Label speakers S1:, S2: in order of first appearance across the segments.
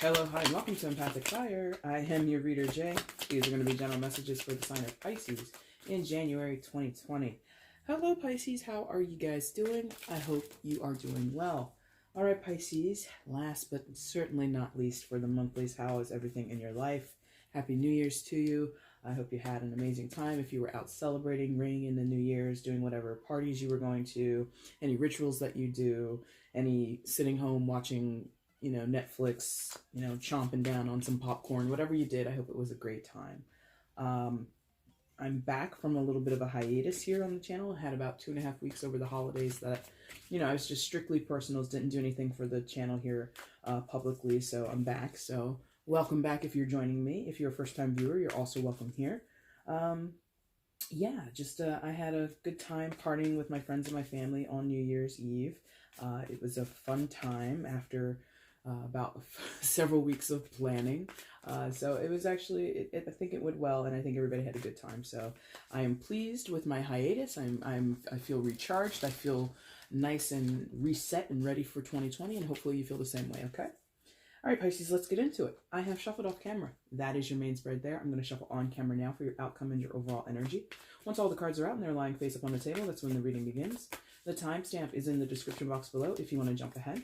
S1: Hello, hi, and welcome to EmpathicFire. I am your reader, Jay. These are going to be general messages for the sign of Pisces in January 2020. Hello, Pisces. How are you guys doing? I hope you are doing well. All right, Pisces. Last but certainly not least for the monthlies, how is everything in your life? Happy New Year's to you. I hope you had an amazing time. If you were out celebrating, ringing in the New Year's, doing whatever parties you were going to, any rituals that you do, any sitting home watching Netflix, chomping down on some popcorn, whatever you did, I hope it was a great time. I'm back from a little bit of a hiatus here on the channel. I had about 2.5 weeks over the holidays that, I was just strictly personals, didn't do anything for the channel here publicly, so I'm back. So welcome back if you're joining me. If you're a first-time viewer, you're also welcome here. Yeah, just I had a good time partying with my friends and my family on New Year's Eve. It was a fun time after about several weeks of planning. So it was actually, I think it went well, and I think everybody had a good time. So I am pleased with my hiatus. I feel recharged. I feel nice and reset and ready for 2020, and hopefully you feel the same way, okay? All right, Pisces, let's get into it. I have shuffled off camera. That is your main spread there. I'm going to shuffle on camera now for your outcome and your overall energy. Once all the cards are out and they're lying face up on the table, that's when the reading begins. The timestamp is in the description box below if you want to jump ahead.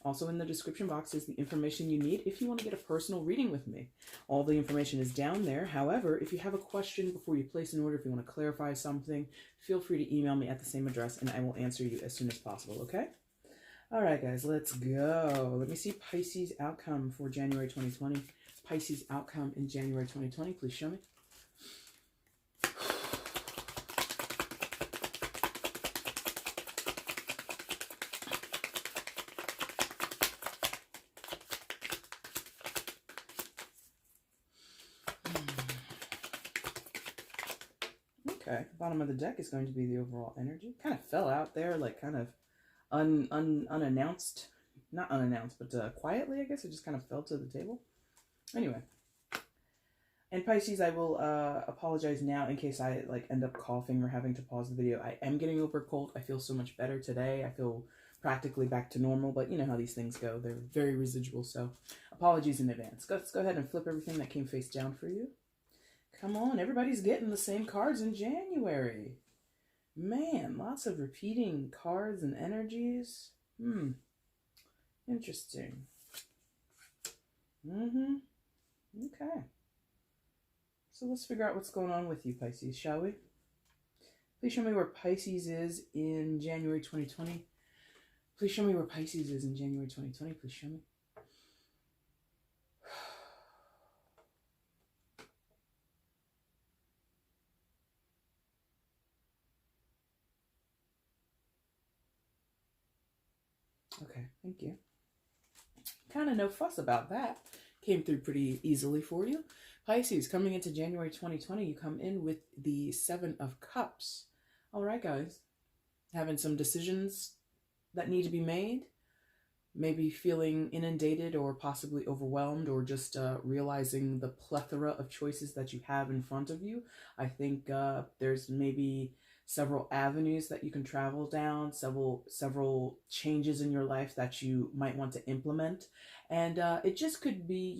S1: Also in the description box is the information you need if you want to get a personal reading with me. All the information is down there. However, if you have a question before you place an order, if you want to clarify something, feel free to email me at the same address and I will answer you as soon as possible, okay? All right, guys, let's go. Let me see Pisces outcome for January 2020. Pisces outcome in January 2020. Please show me. Okay, bottom of the deck is going to be the overall energy. Kind of fell out there, like kind of unannounced. Not unannounced, but quietly, I guess. It just kind of fell to the table. Anyway. And Pisces, I will apologize now in case I end up coughing or having to pause the video. I am getting over a cold. I feel so much better today. I feel practically back to normal, but you know how these things go. They're very residual, so apologies in advance. Let's go ahead and flip everything that came face down for you. Come on, everybody's getting the same cards in January. Man, lots of repeating cards and energies. Interesting. Okay. So let's figure out what's going on with you, Pisces, shall we? Please show me where Pisces is in January 2020. Please show me where Pisces is in January 2020. Please show me. Okay, thank you. Kind of no fuss about that. Came through pretty easily for you. Pisces, coming into January 2020, you come in with the 7 of Cups. All right, guys. Having some decisions that need to be made. Maybe feeling inundated or possibly overwhelmed, or just realizing the plethora of choices that you have in front of you. I think there's maybe several avenues that you can travel down, several changes in your life that you might want to implement. And it just could be,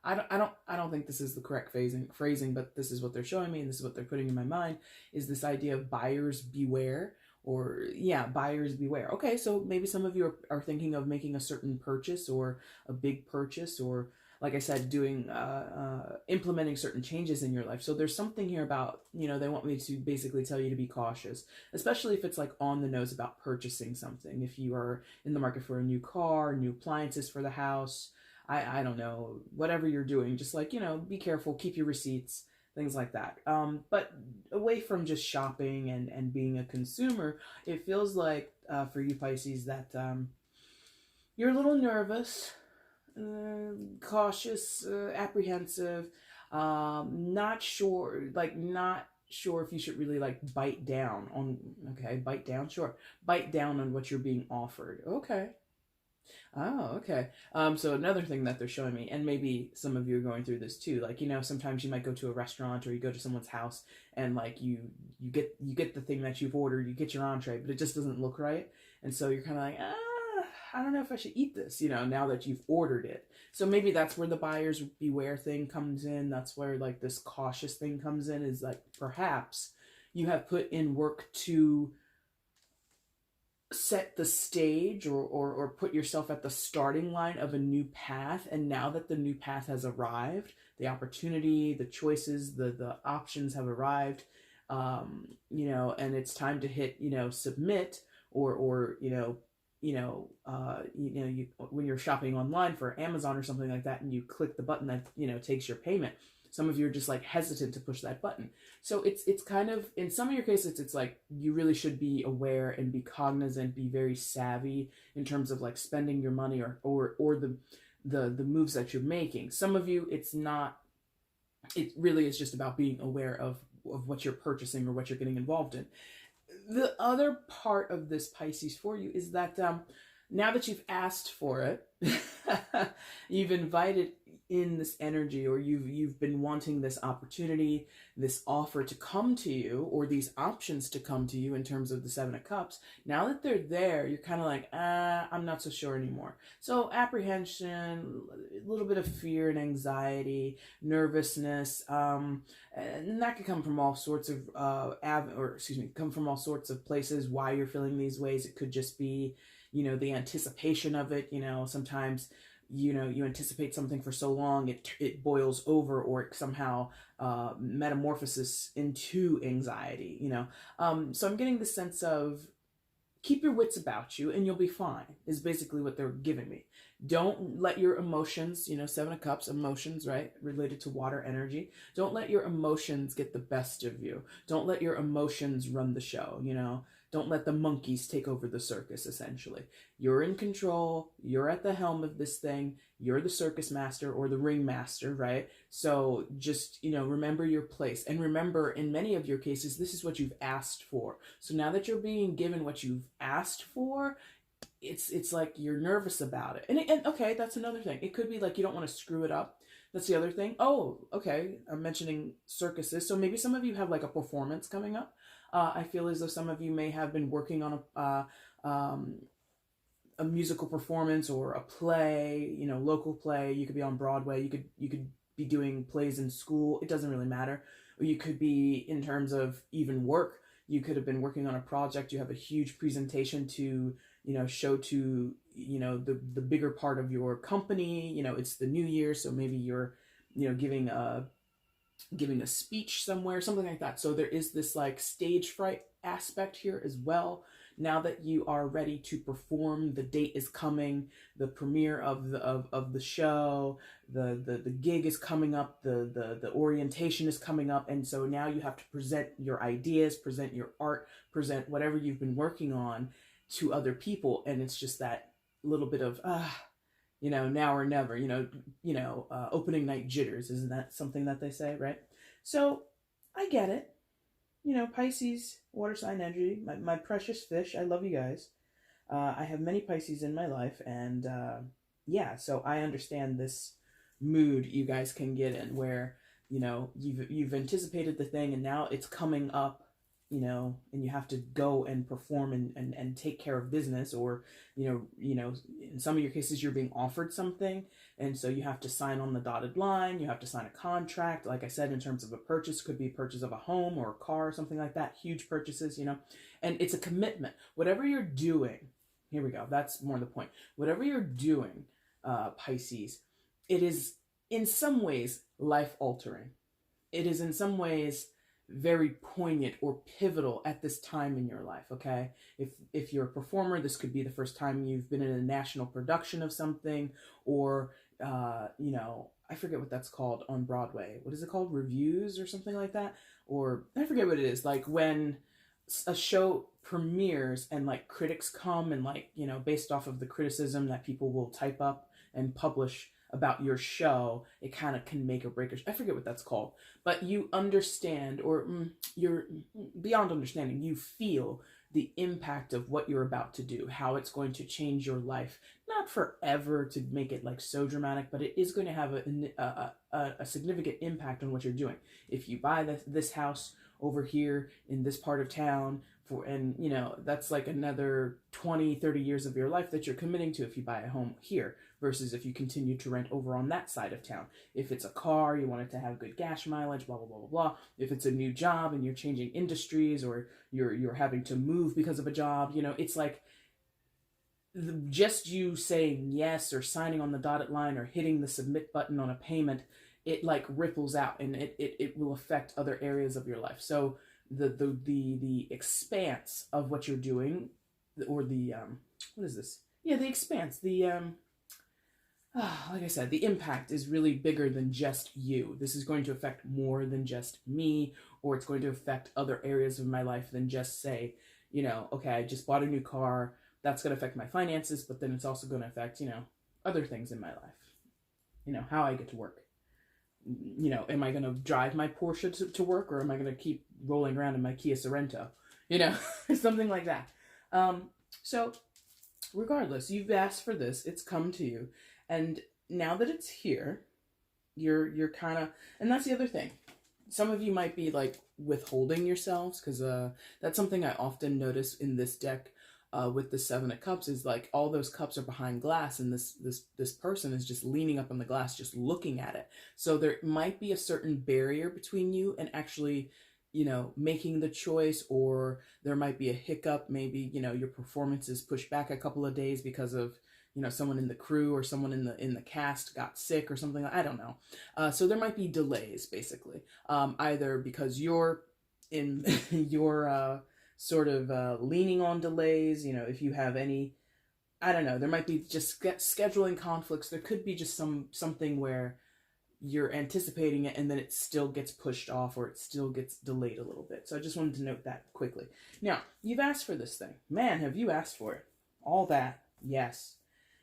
S1: I don't think this is the correct phrasing, but this is what they're showing me, and this is what they're putting in my mind, is this idea of buyers beware, or yeah, buyers beware. Okay, so maybe some of you are thinking of making a certain purchase, or a big purchase, or like I said, doing implementing certain changes in your life. So there's something here about, they want me to basically tell you to be cautious, especially if it's like on the nose about purchasing something. If you are in the market for a new car, new appliances for the house, I don't know, whatever you're doing, just be careful, keep your receipts, things like that. But away from just shopping and being a consumer, it feels like for you Pisces that you're a little nervous, cautious, apprehensive, not sure if you should really bite down on, bite down on what you're being offered. Okay. Oh, okay. So another thing that they're showing me, and maybe some of you are going through this too, sometimes you might go to a restaurant or you go to someone's house and you get the thing that you've ordered, you get your entree, but it just doesn't look right. And so you're kind of I don't know if I should eat this, now that you've ordered it. So maybe that's where the buyer's beware thing comes in. That's where like this cautious thing comes in, is like perhaps you have put in work to set the stage or put yourself at the starting line of a new path. And now that the new path has arrived, the opportunity, the choices, the options have arrived, and it's time to hit, submit or when you're shopping online for Amazon or something like that, and you click the button that, takes your payment. Some of you are just like hesitant to push that button. So it's kind of, in some of your cases, it's like you really should be aware and be cognizant, be very savvy in terms of like spending your money or the moves that you're making. Some of you, it really is just about being aware of what you're purchasing or what you're getting involved in. The other part of this, Pisces, for you is that now that you've asked for it, you've invited in this energy, or you've been wanting this opportunity, this offer to come to you, or these options to come to you in terms of the Seven of Cups. Now that they're there, you're kind of like, I'm not so sure anymore. So apprehension, a little bit of fear and anxiety, nervousness, and that could come from all sorts of come from all sorts of places. Why you're feeling these ways? It could just be, the anticipation of it. Sometimes you anticipate something for so long, it boils over, or it somehow metamorphoses into anxiety, so I'm getting the sense of keep your wits about you and you'll be fine, is basically what they're giving me. Don't let your emotions, Seven of Cups, emotions, right, related to water energy. Don't let your emotions get the best of you. Don't let your emotions run the show. Don't let the monkeys take over the circus, essentially. You're in control. You're at the helm of this thing. You're the circus master or the ring master, right? So just, remember your place. And remember, in many of your cases, this is what you've asked for. So now that you're being given what you've asked for, it's like you're nervous about it. And okay, that's another thing. It could be like you don't want to screw it up. That's the other thing. Oh, okay. I'm mentioning circuses. So maybe some of you have like a performance coming up. I feel as though some of you may have been working on a musical performance or a play, local play. You could be on Broadway. You could be doing plays in school. It doesn't really matter. Or you could be, in terms of even work, you could have been working on a project. You have a huge presentation to, show to, the bigger part of your company. It's the new year, so maybe you're, giving a speech somewhere, something like that. So there is this like stage fright aspect here as well. Now that you are ready to perform, the date is coming, the premiere of the show, the gig is coming up, the orientation is coming up, and so now you have to present your ideas, present your art, present whatever you've been working on to other people, and it's just that little bit of now or never, opening night jitters. Isn't that something that they say, right? So I get it. Pisces, water sign energy, my precious fish. I love you guys. I have many Pisces in my life, and so I understand this mood you guys can get in, where you've anticipated the thing, and now it's coming up, and you have to go and perform and take care of business, or in some of your cases you're being offered something, and so you have to sign on the dotted line, you have to sign a contract. Like I said, in terms of a purchase, could be purchase of a home or a car or something like that, huge purchases, and it's a commitment. Whatever you're doing, here we go, that's more the point. Whatever you're doing, Pisces, it is in some ways life altering. It is in some ways very poignant or pivotal at this time in your life. Okay, if you're a performer, this could be the first time you've been in a national production of something, or I forget what that's called on Broadway. What is it called? Reviews or something like that? Or I forget what it is. Like when a show premieres and like critics come and like, based off of the criticism that people will type up and publish about your show, it kind of can make or break. I forget what that's called, but you understand, or you're beyond understanding, you feel the impact of what you're about to do, how it's going to change your life, not forever to make it like so dramatic, but it is going to have a significant impact on what you're doing. If you buy this house over here in this part of town, and you know, that's like another 20-30 years of your life that you're committing to if you buy a home here versus if you continue to rent over on that side of town. If it's a car, you want it to have good gas mileage, blah blah blah blah blah. If it's a new job and you're changing industries, or you're having to move because of a job, you know, it's like just you saying yes or signing on the dotted line or hitting the submit button on a payment, it like ripples out, and it will affect other areas of your life. So the expanse of what you're doing, or the what is this? Yeah, the expanse, like I said, the impact is really bigger than just you. This is going to affect more than just me, or it's going to affect other areas of my life than just say, you know, okay, I just bought a new car. That's going to affect my finances, but then it's also going to affect, you know, other things in my life. You know, how I get to work. You know, am I going to drive my Porsche to work, or am I going to keep rolling around in my Kia Sorento? You know, something like that. So regardless, you've asked for this, it's come to you. And now that it's here, you're kind of, and that's the other thing. Some of you might be like withholding yourselves, because that's something I often notice in this deck with the Seven of Cups, is like all those cups are behind glass, and this person is just leaning up on the glass, just looking at it. So there might be a certain barrier between you and actually, you know, making the choice, or there might be a hiccup. Maybe, you know, your performance is pushed back a couple of days because of, you know, someone in the crew or someone in the cast got sick or something. I don't know. So there might be delays, basically, either because you're in your sort of leaning on delays. You know, if you have any, I don't know, there might be just scheduling conflicts. There could be just something where you're anticipating it and then it still gets pushed off, or it still gets delayed a little bit. So I just wanted to note that quickly. Now, you've asked for this thing. Man, have you asked for it. All that, yes.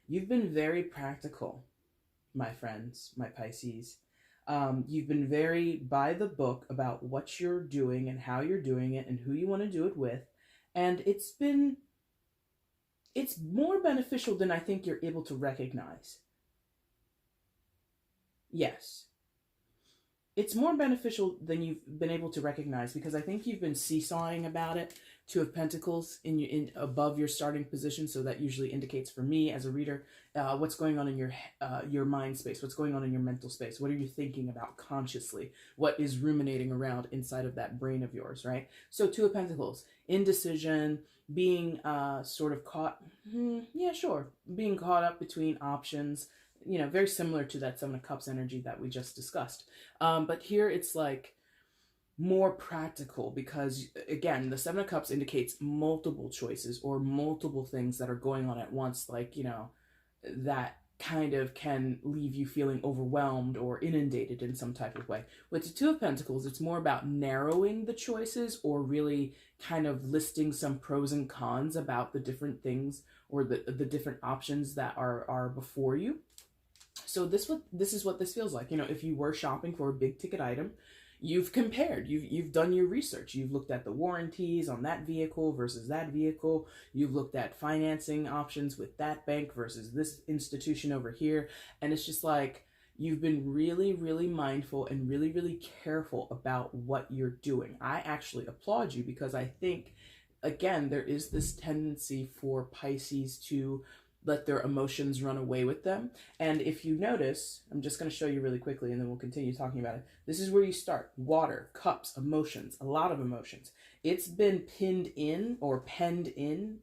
S1: You've been very practical, my friends, my Pisces. You've been very by the book about what you're doing and how you're doing it and who you want to do it with. And it's more beneficial than I think you're able to recognize. Yes. It's more beneficial than you've been able to recognize, because I think you've been seesawing about it. Two of Pentacles in above your starting position, so that usually indicates for me as a reader what's going on in your mind space, what's going on in your mental space, what are you thinking about consciously, what is ruminating around inside of that brain of yours, right? So Two of Pentacles, indecision, being sort of caught, being caught up between options, you know, very similar to that Seven of Cups energy that we just discussed. But here it's like more practical, because again, the Seven of Cups indicates multiple choices or multiple things that are going on at once, like, you know, that kind of can leave you feeling overwhelmed or inundated in some type of way. With the Two of Pentacles, it's more about narrowing the choices, or really kind of listing some pros and cons about the different things, or the different options that are before you. So this is what this feels like. You know, if you were shopping for a big ticket item, you've compared, you've done your research. You've looked at the warranties on that vehicle versus that vehicle. You've looked at financing options with that bank versus this institution over here. And it's just like, you've been really, really mindful and really, really careful about what you're doing. I actually applaud you, because I think, again, there is this tendency for Pisces to let their emotions run away with them. And if you notice, I'm just going to show you really quickly and then we'll continue talking about it. This is where you start. Water, cups, emotions, a lot of emotions. It's been pinned in, or penned in,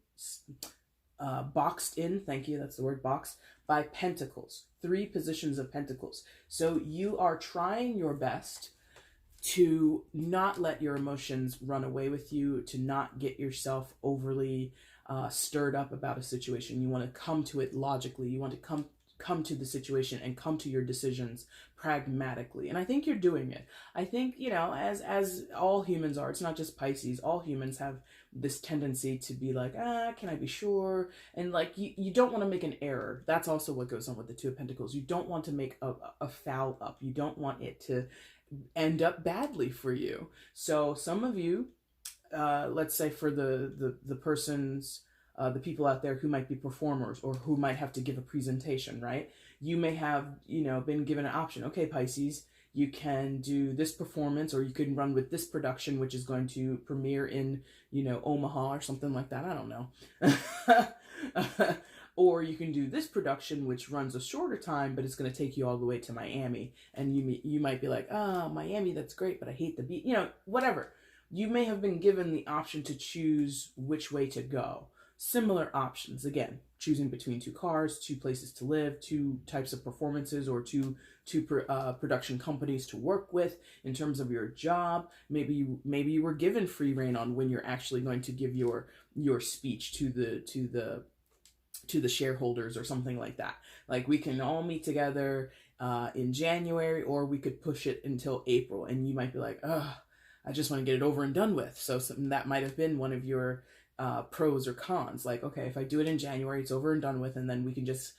S1: boxed in, thank you, that's the word, box, by Pentacles. 3 positions of Pentacles. So you are trying your best to not let your emotions run away with you, to not get yourself overly stirred up about a situation. You want to come to it logically. You want to come to the situation and come to your decisions pragmatically. And I think you're doing it. I think, you know, as all humans are, it's not just Pisces, all humans have this tendency to be like, can I be sure? And like, you don't want to make an error. That's also what goes on with the Two of Pentacles. You don't want to make a foul up. You don't want it to end up badly for you. So some of you, let's say for the person's the people out there who might be performers or who might have to give a presentation, right? You may have, been given an option. Okay, Pisces, you can do this performance, or you can run with this production, which is going to premiere in, Omaha or something like that. I don't know. Or you can do this production, which runs a shorter time, but it's going to take you all the way to Miami. And you might be like, Miami, that's great, but I hate the beach. Whatever. You may have been given the option to choose which way to go. Similar options, again, choosing between two cars, two places to live, two types of performances, or two production companies to work with in terms of your job. Maybe you were given free reign on when you're actually going to give your speech to the shareholders or something like that. Like, we can all meet together in January, or we could push it until April. And you might be like, I just want to get it over and done with. So that might have been one of your pros or cons. Like, okay, if I do it in January, it's over and done with, and then we can just,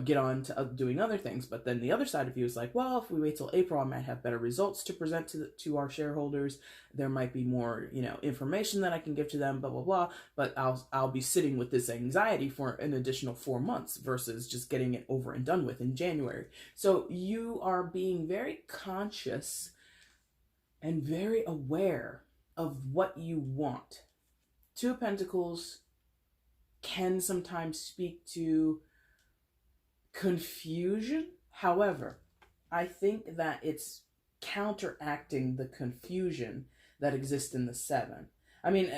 S1: get on to doing other things. But then the other side of you is like, well, if we wait till April, I might have better results to present to our shareholders. There might be more, information that I can give to them, blah, blah, blah. But I'll be sitting with this anxiety for an additional 4 months versus just getting it over and done with in January. So you are being very conscious and very aware of what you want. Two of Pentacles can sometimes speak to confusion. However, I think that it's counteracting the confusion that exists in the Seven. I mean,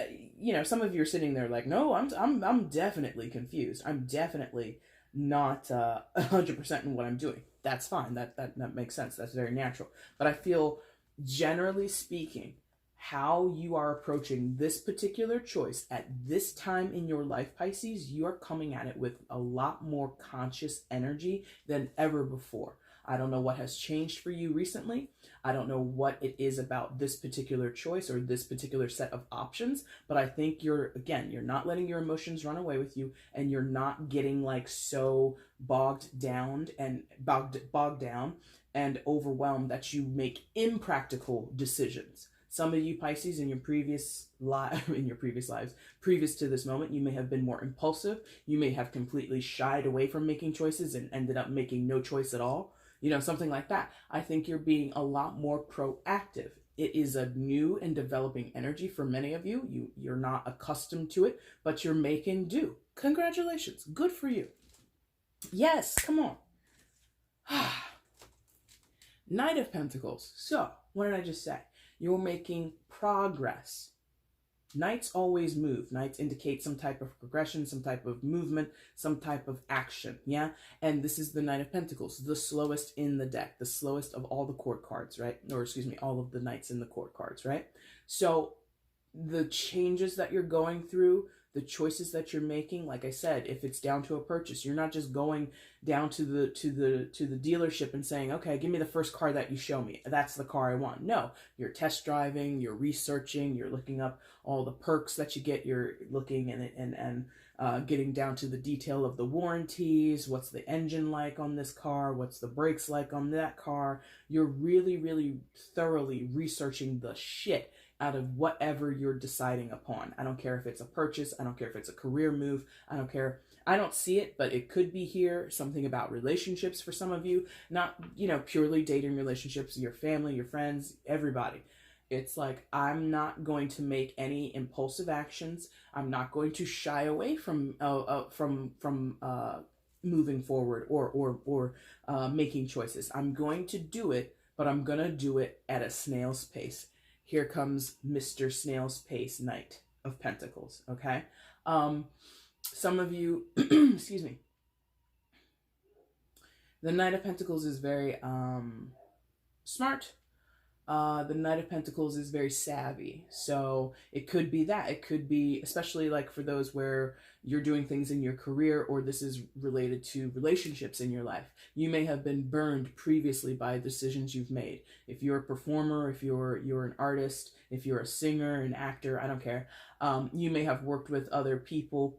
S1: some of you are sitting there like, no, I'm definitely confused. I'm definitely not 100% in what I'm doing. That's fine. That makes sense. That's very natural. But I feel, generally speaking, how you are approaching this particular choice at this time in your life, Pisces, you are coming at it with a lot more conscious energy than ever before. I don't know what has changed for you recently. I don't know what it is about this particular choice or this particular set of options, but I think you're not letting your emotions run away with you, and you're not getting like so bogged down and overwhelmed that you make impractical decisions. Some of you Pisces in your previous lives, previous to this moment, you may have been more impulsive. You may have completely shied away from making choices and ended up making no choice at all. Something like that. I think you're being a lot more proactive. It is a new and developing energy for many of you. You're not accustomed to it, but you're making do. Congratulations. Good for you. Yes, come on. Knight of Pentacles. So, what did I just say? You're making progress. Knights always move. Knights indicate some type of progression, some type of movement, some type of action, yeah? And this is the Knight of Pentacles, the slowest in the deck, the slowest of all the court cards, right? Or excuse me, all of the knights in the court cards, right? So the changes that you're going through, the choices that you're making, like I said, if it's down to a purchase, you're not just going down to the dealership and saying, okay, give me the first car that you show me. That's the car I want. No, you're test driving, you're researching, you're looking up all the perks that you get. You're looking and getting down to the detail of the warranties. What's the engine like on this car? What's the brakes like on that car? You're really, really thoroughly researching the shit out of whatever you're deciding upon. I don't care if it's a purchase. I don't care if it's a career move. I don't care. I don't see it, but it could be here. Something about relationships for some of you. Not, purely dating relationships, your family, your friends, everybody. It's like, I'm not going to make any impulsive actions. I'm not going to shy away from moving forward or making choices. I'm going to do it, but I'm going to do it at a snail's pace. Here comes Mr. Snail's Pace, Knight of Pentacles, okay? Some of you, excuse me, the Knight of Pentacles is very smart. The Knight of Pentacles is very savvy. So it could be that. It could be, especially like for those where you're doing things in your career, or this is related to relationships in your life. You may have been burned previously by decisions you've made. If you're a performer, if you're an artist, if you're a singer, an actor, I don't care. You may have worked with other people,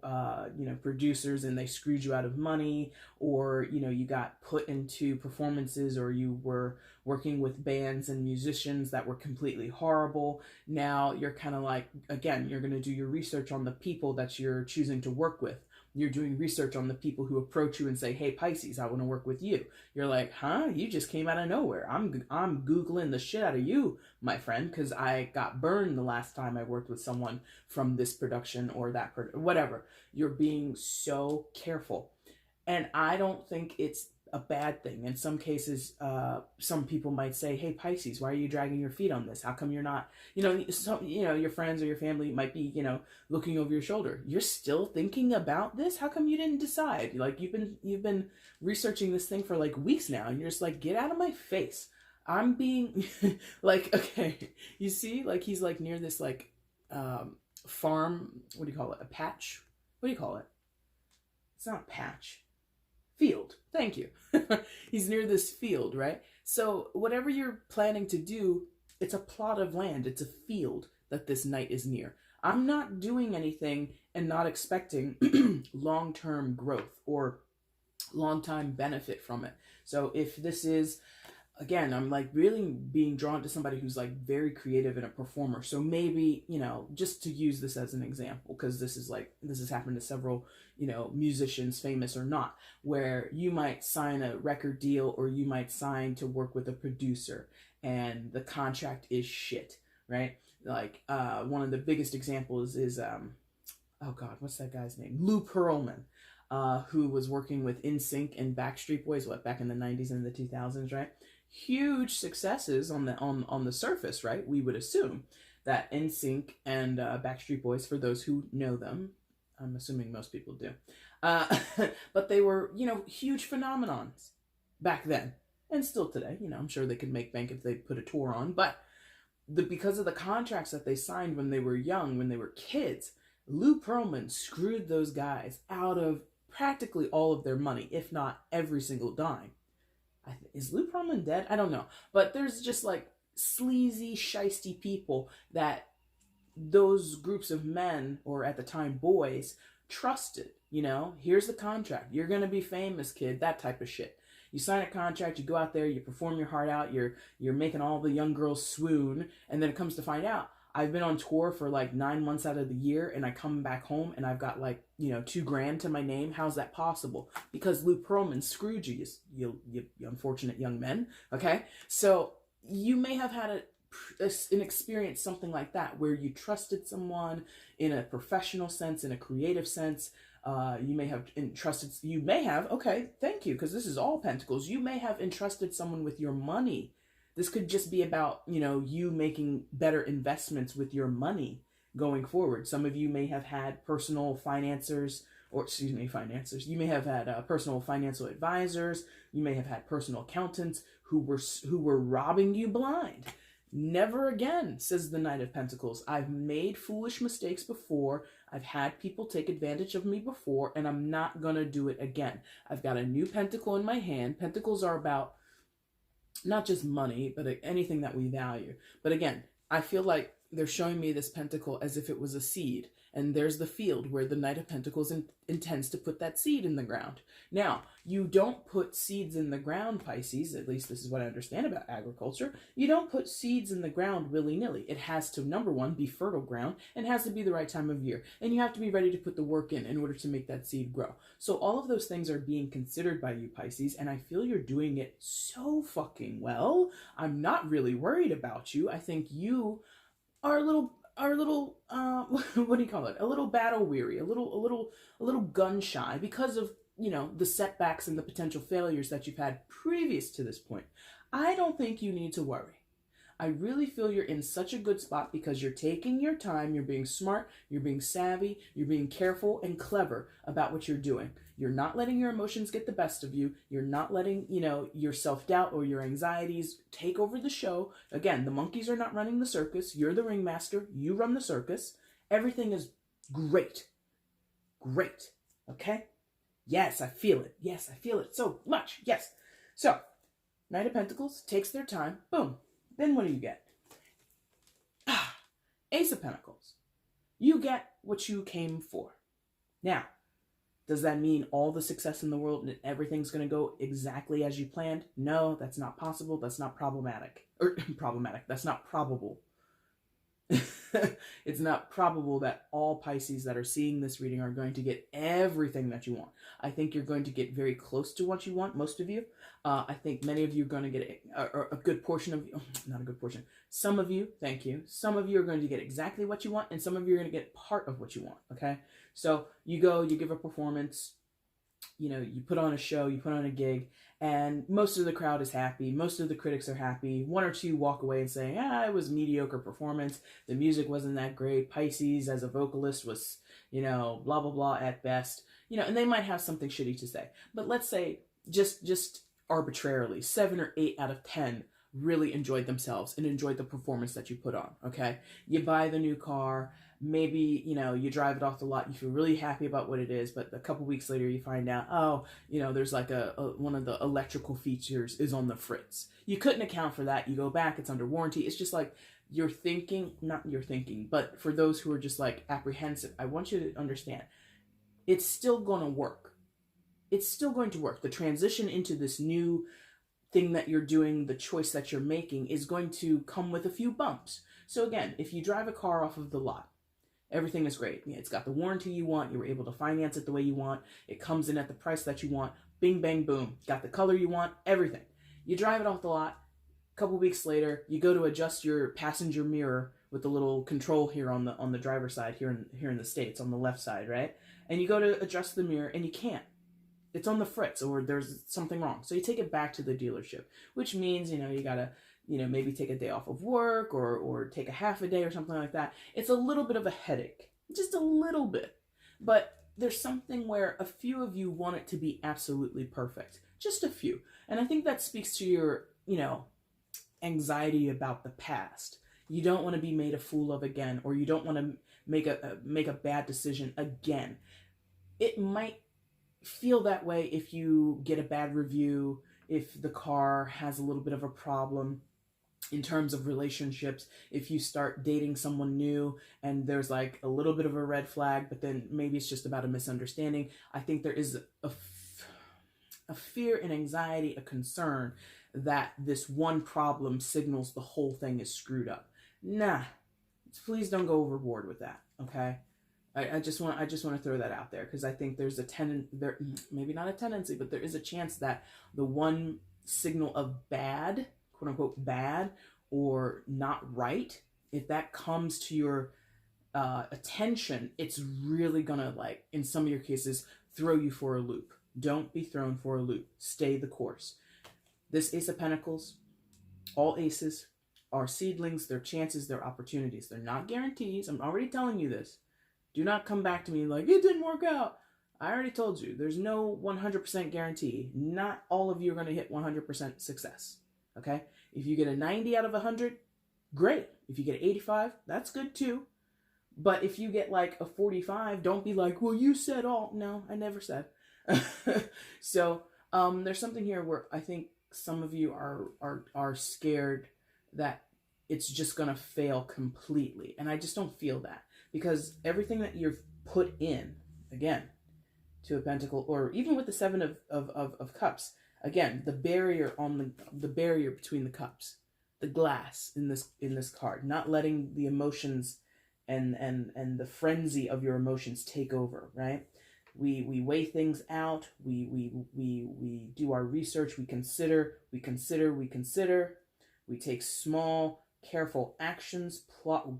S1: producers, and they screwed you out of money, or, you got put into performances, or you were working with bands and musicians that were completely horrible. Now you're kind of like, again, you're going to do your research on the people that you're choosing to work with. You're doing research on the people who approach you and say, hey, Pisces, I want to work with you. You're like, huh? You just came out of nowhere. I'm Googling the shit out of you, my friend, because I got burned the last time I worked with someone from this production or that, whatever. You're being so careful. And I don't think it's a bad thing. In some cases, some people might say, hey, Pisces, why are you dragging your feet on this? How come you're not, your friends or your family might be, looking over your shoulder. You're still thinking about this? How come you didn't decide? Like, you've been researching this thing for like weeks now, and you're just like, get out of my face. I'm being like, okay, you see, like, he's like near this like farm, what do you call it? A patch? What do you call it? It's not a patch. Field. Thank you. He's near this field, right? So whatever you're planning to do, it's a plot of land. It's a field that this knight is near. I'm not doing anything and not expecting long-term growth or long-time benefit from it. So if this is, again, I'm like really being drawn to somebody who's like very creative and a performer. So maybe, just to use this as an example, because this has happened to several, musicians, famous or not, where you might sign a record deal or you might sign to work with a producer and the contract is shit, right? Like, one of the biggest examples is, oh God, what's that guy's name? Lou Pearlman. Who was working with NSYNC and Backstreet Boys, back in the 90s and the 2000s, right? Huge successes on the surface, right? We would assume that NSYNC and Backstreet Boys, for those who know them, I'm assuming most people do, but they were, huge phenomenons back then and still today. I'm sure they could make bank if they put a tour on, but because of the contracts that they signed when they were young, when they were kids, Lou Pearlman screwed those guys out of practically all of their money, if not every single dime. Is Lou Pearlman dead? I don't know. But there's just like sleazy, shisty people that those groups of men, or at the time boys, trusted. Here's the contract. You're going to be famous, kid. That type of shit. You sign a contract, you go out there, you perform your heart out, you're making all the young girls swoon, and then it comes to find out, I've been on tour for like 9 months out of the year, and I come back home and I've got like, $2,000 to my name. How's that possible? Because Lou Pearlman screwed you, you unfortunate young men. Okay. So you may have had an experience, something like that, where you trusted someone in a professional sense, in a creative sense. You may have okay, thank you. Cause this is all pentacles. You may have entrusted someone with your money. This could just be about, you making better investments with your money going forward. Some of you may have had personal financiers. You may have had personal financial advisors. You may have had personal accountants who were robbing you blind. Never again, says the Knight of Pentacles. I've made foolish mistakes before. I've had people take advantage of me before, and I'm not going to do it again. I've got a new pentacle in my hand. Pentacles are about not just money, but anything that we value. But again, I feel like they're showing me this pentacle as if it was a seed. And there's the field where the Knight of Pentacles intends to put that seed in the ground. Now, you don't put seeds in the ground, Pisces. At least this is what I understand about agriculture. You don't put seeds in the ground willy-nilly. It has to, number one, be fertile ground, and has to be the right time of year. And you have to be ready to put the work in order to make that seed grow. So all of those things are being considered by you, Pisces, and I feel you're doing it so fucking well. I'm not really worried about you. I think you are a little what do you call it? A little battle weary, a little gun shy because of, the setbacks and the potential failures that you've had previous to this point. I don't think you need to worry. I really feel you're in such a good spot because you're taking your time, you're being smart, you're being savvy, you're being careful and clever about what you're doing. You're not letting your emotions get the best of you. You're not letting, your self-doubt or your anxieties take over the show. Again, the monkeys are not running the circus. You're the ringmaster. You run the circus. Everything is great. Great. Okay? Yes, I feel it. Yes, I feel it so much. Yes. So, Knight of Pentacles takes their time. Boom. Then what do you get? Ace of Pentacles. You get what you came for. Now, does that mean all the success in the world and everything's going to go exactly as you planned? No, that's not possible. That's not problematic. That's not probable. it's not probable that all Pisces that are seeing this reading are going to get everything that you want. I think you're going to get very close to what you want, most of you. I think many of you are going to get a good portion of you, not a good portion, some of you, thank you, some of you are going to get exactly what you want, and some of you are going to get part of what you want, okay? So you go, you give a performance, you know, you put on a show, you put on a gig, and most of the crowd is happy. Most of the critics are happy. One or two walk away and say, it was mediocre performance. The music wasn't that great. Pisces as a vocalist was, you know, blah, blah, blah at best. You know, and they might have something shitty to say. But let's say just arbitrarily, 7 or 8 out of 10 really enjoyed themselves and enjoyed the performance that you put on, okay? You buy the new car. Maybe, you know, you drive it off the lot, you feel really happy about what it is, but a couple weeks later you find out, oh, you know, there's like one of the electrical features is on the fritz. You couldn't account for that. You go back, it's under warranty. It's just like you're thinking, not your thinking, but for those who are just like apprehensive, I want you to understand, it's still going to work. It's still going to work. The transition into this new thing that you're doing, the choice that you're making is going to come with a few bumps. So again, if you drive a car off of the lot, everything is great. Yeah, it's got the warranty you want. You were able to finance it the way you want. It comes in at the price that you want. Bing, bang, boom. Got the color you want. Everything. You drive it off the lot. A couple weeks later, you go to adjust your passenger mirror with the little control here on the driver's side here in the States on the left side, right? And you go to adjust the mirror and you can't. It's on the fritz or there's something wrong. So you take it back to the dealership, which means, you know, you gotta, you know, maybe take a day off of work or take a half a day or something like that. It's a little bit of a headache, just a little bit. But there's something where a few of you want it to be absolutely perfect, just a few. And I think that speaks to your, you know, anxiety about the past. You don't want to be made a fool of again, or you don't want to make a bad decision again. It might feel that way if you get a bad review, if the car has a little bit of a problem in terms of relationships, if you start dating someone new and there's like a little bit of a red flag, but then maybe it's just about a misunderstanding. I think there is a fear and anxiety, a concern that this one problem signals the whole thing is screwed up. Nah, please don't go overboard with that, okay? I just want to throw that out there because I think there's maybe not a tendency, but there is a chance that the one signal of bad, quote unquote bad, or not right, if that comes to your attention, it's really gonna, like, in some of your cases, throw you for a loop. Don't be thrown for a loop. Stay the course. This Ace of Pentacles, all aces are seedlings, they're chances, they're opportunities. They're not guarantees. I'm already telling you this. Do not come back to me like, it didn't work out. I already told you, there's no 100% guarantee. Not all of you are going to hit 100% success, okay? If you get a 90 out of 100, great. If you get 85, that's good too. But if you get like a 45, don't be like, well, you said all. No, I never said. So there's something here where I think some of you are scared that it's just going to fail completely. And I just don't feel that. Because everything that you've put in, again, to a pentacle, or even with the 7 of cups, again, the barrier the barrier between the cups, the glass in this card, not letting the emotions and the frenzy of your emotions take over, right? We weigh things out, we do our research, we consider, we take small, careful actions,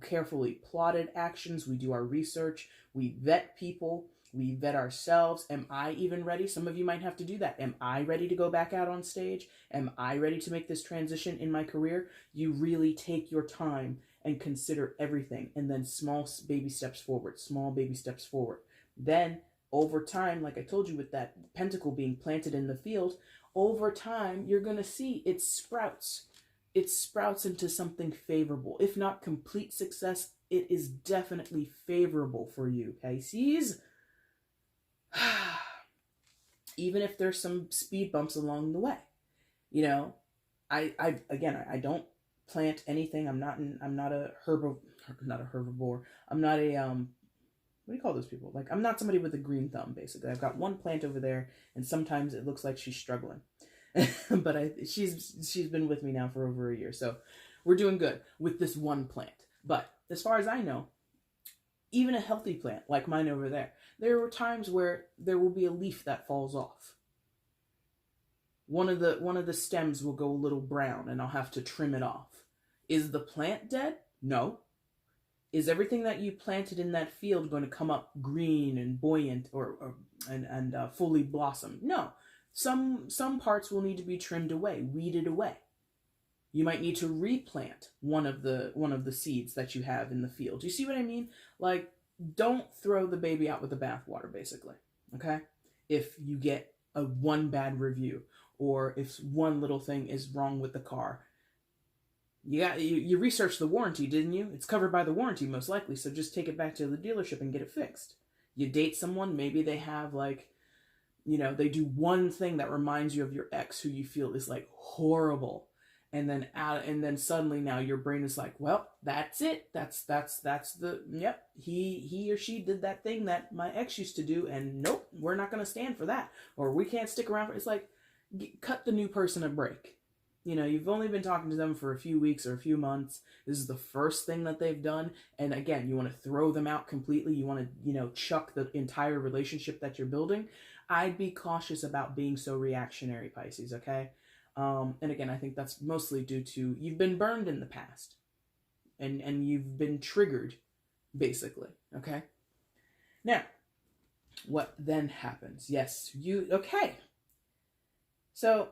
S1: carefully plotted actions. We do our research. We vet people. We vet ourselves. Am I even ready? Some of you might have to do that. Am I ready to go back out on stage? Am I ready to make this transition in my career? You really take your time and consider everything. And then small baby steps forward, small baby steps forward. Then over time, like I told you with that pentacle being planted in the field, over time, you're going to see it sprouts. It sprouts into something favorable. If not complete success, it is definitely favorable for you, Pisces. Even if there's some speed bumps along the way. You know, I don't plant anything. I'm not a herbivore. I'm not a what do you call those people? Like, I'm not somebody with a green thumb, basically. I've got one plant over there, and sometimes it looks like she's struggling. But she's been with me now for over a year, so we're doing good with this one plant. But as far as I know, even a healthy plant like mine over there were times where there will be a leaf that falls off. One of the stems will go a little brown and I'll have to trim it off. Is the plant dead? No. Is everything that you planted in that field going to come up green and buoyant and fully blossom? No. Some parts will need to be trimmed away, weeded away. You might need to replant one of the seeds that you have in the field. Do you see what I mean? Like, don't throw the baby out with the bathwater, basically. Okay? If you get one bad review, or if one little thing is wrong with the car, you researched the warranty, didn't you? It's covered by the warranty, most likely. So just take it back to the dealership and get it fixed. You date someone, maybe they have they do one thing that reminds you of your ex who you feel is like horrible. And then suddenly now your brain is like, well, that's it. That's yep. He or she did that thing that my ex used to do, and nope, we're not going to stand for that, or we can't stick around for. It's like, cut the new person a break. You've only been talking to them for a few weeks or a few months. This is the first thing that they've done, and again, you want to throw them out completely. You want to chuck the entire relationship that you're building. I'd be cautious about being so reactionary, Pisces. Okay. And again, I think that's mostly due to you've been burned in the past and you've been triggered, basically. Okay. Now, what then happens? Yes, okay. So,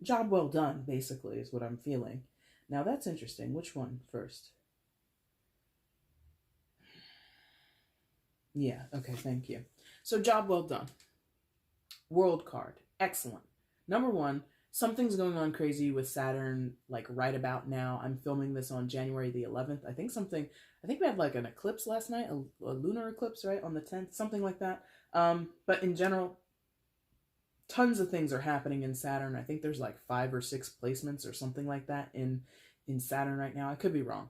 S1: job well done, basically, is what I'm feeling. Now, that's interesting. Which one first? Yeah, okay, thank you. So, job well done. World card. Excellent. Number one, something's going on crazy with Saturn, like right about now. I'm filming this on January the 11th. I think we had like an eclipse last night, a lunar eclipse, right? On the 10th, something like that. But in general, tons of things are happening in Saturn. I think there's like 5 or 6 placements or something like that in Saturn right now. I could be wrong.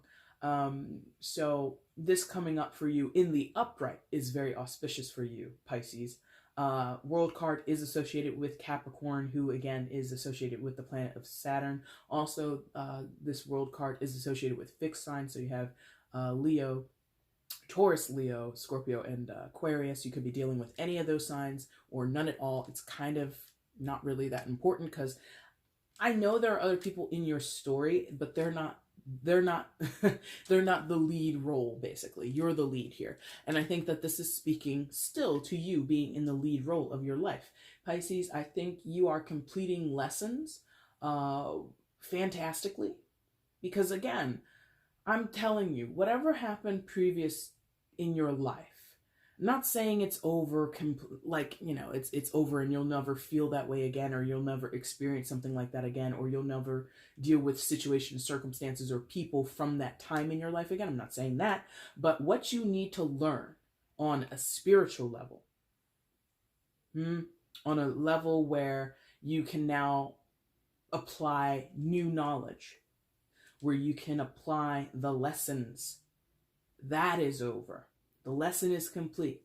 S1: So this coming up for you in the upright is very auspicious for you, Pisces. World card is associated with Capricorn, who again is associated with the planet of Saturn. Also, this world card is associated with fixed signs. So you have Leo, Taurus, Leo, Scorpio, and Aquarius. You could be dealing with any of those signs or none at all. It's kind of not really that important because I know there are other people in your story, but they're not they're not the lead role, basically. You're the lead here. And I think that this is speaking still to you being in the lead role of your life. Pisces, I think you are completing lessons fantastically. Because again, I'm telling you, whatever happened previous in your life, I'm not saying it's over, it's over and you'll never feel that way again, or you'll never experience something like that again, or you'll never deal with situations, circumstances, or people from that time in your life again. I'm not saying that, but what you need to learn on a spiritual level, on a level where you can now apply new knowledge, where you can apply the lessons, that is over. The lesson is complete.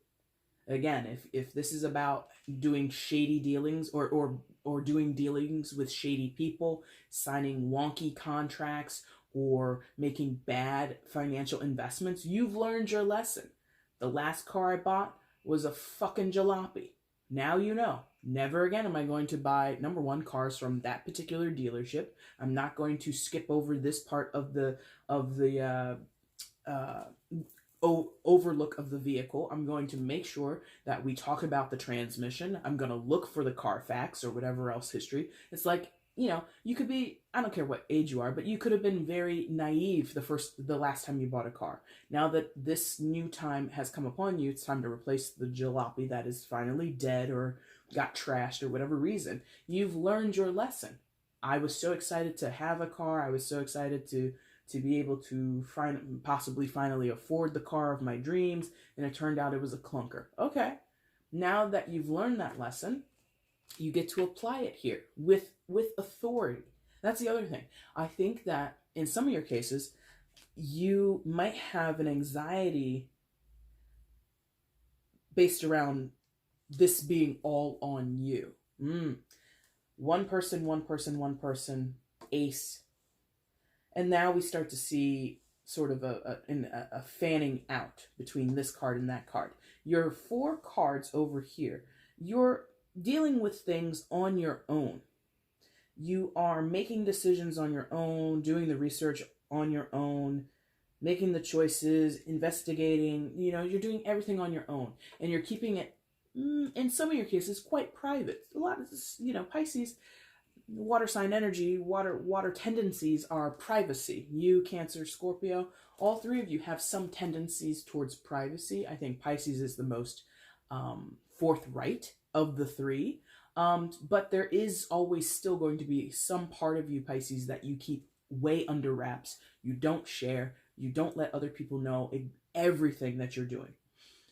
S1: Again, if this is about doing shady dealings or doing dealings with shady people, signing wonky contracts, or making bad financial investments, you've learned your lesson. The last car I bought was a fucking jalopy. Now you know. Never again am I going to buy, number one, cars from that particular dealership. I'm not going to skip over this part of the overlook of the vehicle. I'm going to make sure that we talk about the transmission. I'm going to look for the Carfax or whatever else history. It's like, you could be, I don't care what age you are, but you could have been very naive the last time you bought a car. Now that this new time has come upon you, it's time to replace the jalopy that is finally dead or got trashed or whatever reason. You've learned your lesson. I was so excited to have a car. I was so excited to be able to possibly finally afford the car of my dreams, and it turned out it was a clunker. Okay, now that you've learned that lesson, you get to apply it here with authority. That's the other thing. I think that in some of your cases, you might have an anxiety based around this being all on you. One person, ace. And now we start to see sort of a fanning out between this card and that card. Your 4 cards over here, you're dealing with things on your own. You are making decisions on your own, doing the research on your own, making the choices, investigating. You're doing everything on your own, and you're keeping it, in some of your cases, quite private. A lot of Pisces, water sign energy, water tendencies are privacy. You, Cancer, Scorpio, all 3 of you have some tendencies towards privacy. I think Pisces is the most forthright of the 3. But there is always still going to be some part of you, Pisces, that you keep way under wraps. You don't share. You don't let other people know everything that you're doing.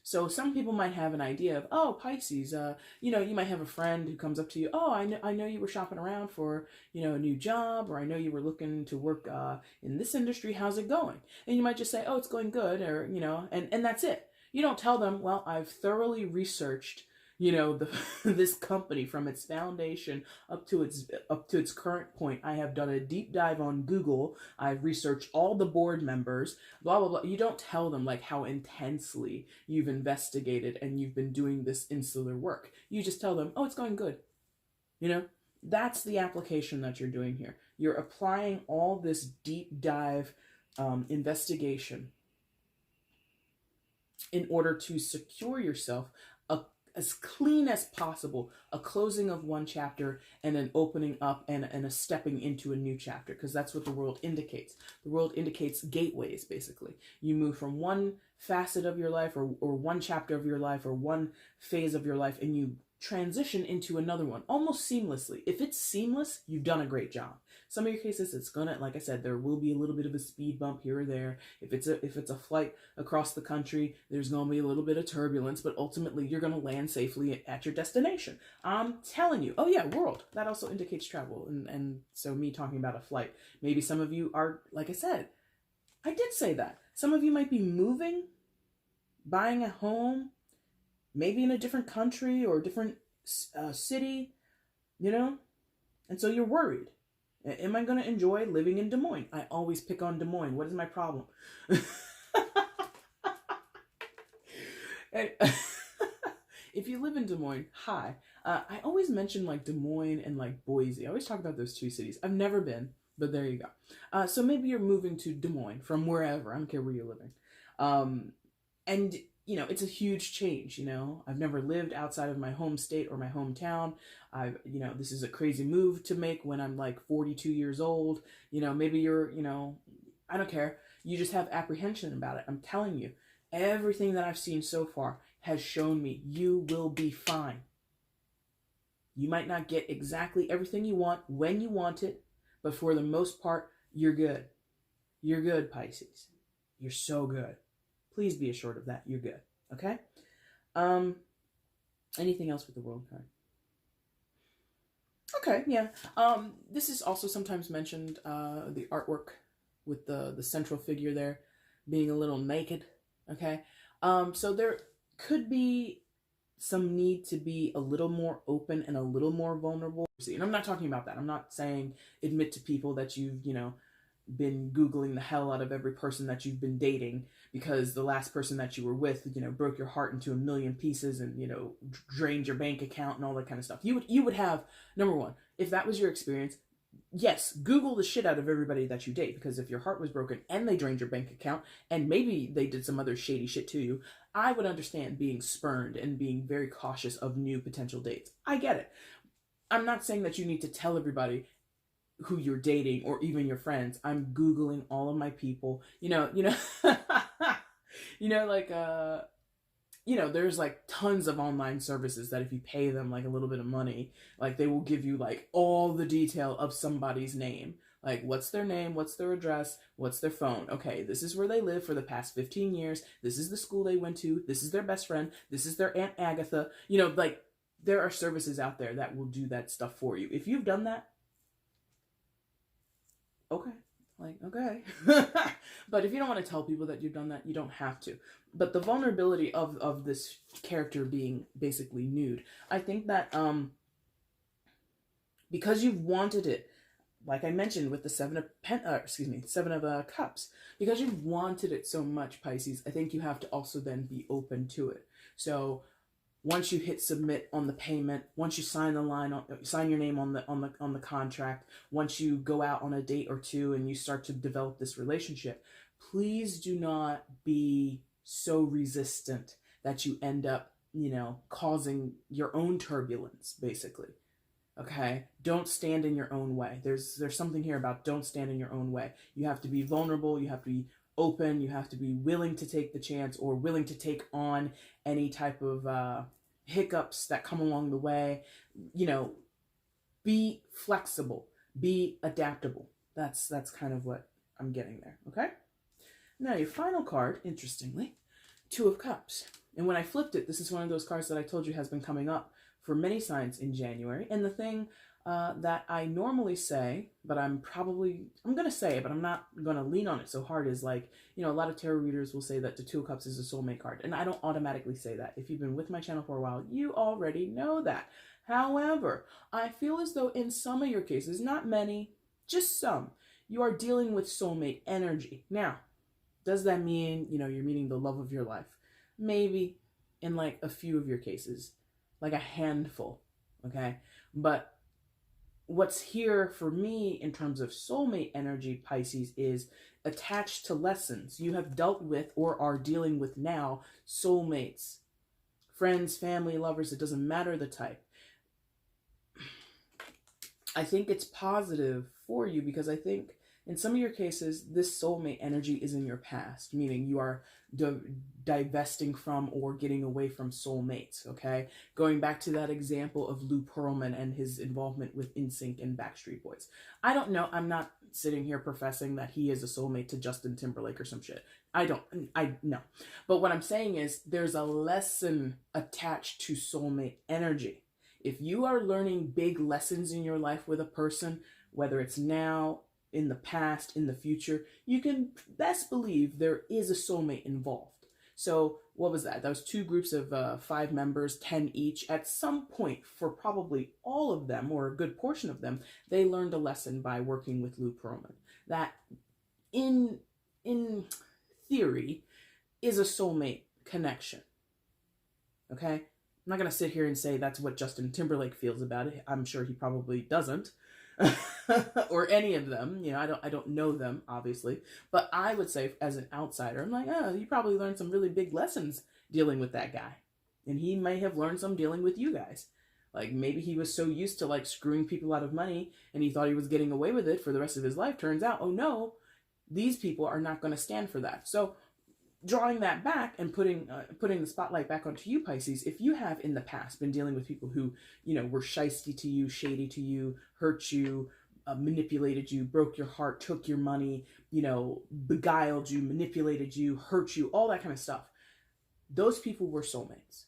S1: So some people might have an idea of, oh, Pisces, you might have a friend who comes up to you, oh, I know you were shopping around for, a new job, or I know you were looking to work in this industry. How's it going? And you might just say, oh, it's going good, or, and that's it. You don't tell them, well, I've thoroughly researched this company from its foundation up to its current point. I have done a deep dive on Google. I've researched all the board members, blah, blah, blah. You don't tell them like how intensely you've investigated and you've been doing this insular work. You just tell them, oh, it's going good. That's the application that you're doing here. You're applying all this deep dive investigation in order to secure yourself as clean as possible, a closing of one chapter and an opening up and a stepping into a new chapter, because that's what the world indicates. The world indicates gateways, basically. You move from one facet of your life or one chapter of your life or one phase of your life, and you transition into another one almost seamlessly. If it's seamless, you've done a great job. Some of your cases, it's gonna, like I said, there will be a little bit of a speed bump here or there. If it's a flight across the country, there's gonna be a little bit of turbulence, but ultimately you're gonna land safely at your destination. I'm telling you. Oh yeah, world. That also indicates travel, and so me talking about a flight. Maybe some of you are, like I said, I did say that. Some of you might be moving, buying a home, maybe in a different country or a different city, and so you're worried. Am I going to enjoy living in Des Moines? I always pick on Des Moines. What is my problem? If you live in Des Moines, hi. I always mention like Des Moines and like Boise. I always talk about those 2 cities. I've never been, but there you go. So maybe you're moving to Des Moines from wherever. I don't care where you're living. And it's a huge change. I've never lived outside of my home state or my hometown. This is a crazy move to make when I'm like 42 years old. Maybe you're, I don't care. You just have apprehension about it. I'm telling you, everything that I've seen so far has shown me you will be fine. You might not get exactly everything you want when you want it, but for the most part, you're good. You're good, Pisces. You're so good. Please be assured of that. You're good. Okay? Anything else with the world card? Okay, yeah. This is also sometimes mentioned, the artwork with the central figure there being a little naked. Okay? So there could be some need to be a little more open and a little more vulnerable. And I'm not talking about that. I'm not saying admit to people that you've, been Googling the hell out of every person that you've been dating because the last person that you were with, broke your heart into a million pieces and, drained your bank account and all that kind of stuff. You would have, number one, if that was your experience, yes, Google the shit out of everybody that you date, because if your heart was broken and they drained your bank account and maybe they did some other shady shit to you, I would understand being spurned and being very cautious of new potential dates. I get it. I'm not saying that you need to tell everybody who you're dating or even your friends. I'm Googling all of my people, there's like tons of online services that if you pay them like a little bit of money, like they will give you like all the detail of somebody's name. Like, what's their name? What's their address? What's their phone? Okay, this is where they live for the past 15 years. This is the school they went to. This is their best friend. This is their Aunt Agatha. There are services out there that will do that stuff for you. If you've done that, okay. But if you don't want to tell people that you've done that, you don't have to. But the vulnerability of this character being basically nude, I think that because you've wanted it, like I mentioned with the Seven of Cups, because you wanted it so much, Pisces, I think you have to also then be open to it. So once you hit submit on the payment, once you sign sign your name on the contract, once you go out on a date or two and you start to develop this relationship, please do not be so resistant that you end up, causing your own turbulence, basically. Okay? Don't stand in your own way. There's something here about don't stand in your own way. You have to be vulnerable, you have to be open, you have to be willing to take the chance or willing to take on any type of hiccups that come along the way. Be flexible, be adaptable. That's kind of what I'm getting there, okay? Now your final card, interestingly, Two of Cups. And when I flipped it, this is one of those cards that I told you has been coming up for many signs in January. And the thing that I normally say, but I'm going to say it, but I'm not going to lean on it so hard, is like, a lot of tarot readers will say that the Two of Cups is a soulmate card. And I don't automatically say that. If you've been with my channel for a while, you already know that. However, I feel as though in some of your cases, not many, just some, you are dealing with soulmate energy. Now, does that mean, you're meeting the love of your life? Maybe in like a few of your cases, like a handful, okay? But what's here for me in terms of soulmate energy, Pisces, is attached to lessons you have dealt with or are dealing with now, soulmates, friends, family, lovers, it doesn't matter the type. I think it's positive for you because I think in some of your cases, this soulmate energy is in your past, meaning you are divesting from or getting away from soulmates, okay? Going back to that example of Lou Pearlman and his involvement with NSYNC and Backstreet Boys. I don't know. I'm not sitting here professing that he is a soulmate to Justin Timberlake or some shit. I know. But what I'm saying is there's a lesson attached to soulmate energy. If you are learning big lessons in your life with a person, whether it's now, in the past, in the future, you can best believe there is a soulmate involved. So what was that? That was two groups of 5 members, 10 each. At some point, for probably all of them, or a good portion of them, they learned a lesson by working with Lou Pearlman. That, in theory, is a soulmate connection. Okay? I'm not going to sit here and say that's what Justin Timberlake feels about it. I'm sure he probably doesn't. Or any of them, I don't know them, obviously, but I would say as an outsider, I'm like, oh, you probably learned some really big lessons dealing with that guy, and he may have learned some dealing with you guys. Like maybe he was so used to like screwing people out of money and he thought he was getting away with it for the rest of his life. Turns out, oh no, these people are not going to stand for that. So drawing that back and putting the spotlight back onto you, Pisces, if you have in the past been dealing with people who, were shisty to you, shady to you, hurt you, manipulated you, broke your heart, took your money, beguiled you, manipulated you, hurt you, all that kind of stuff, those people were soulmates.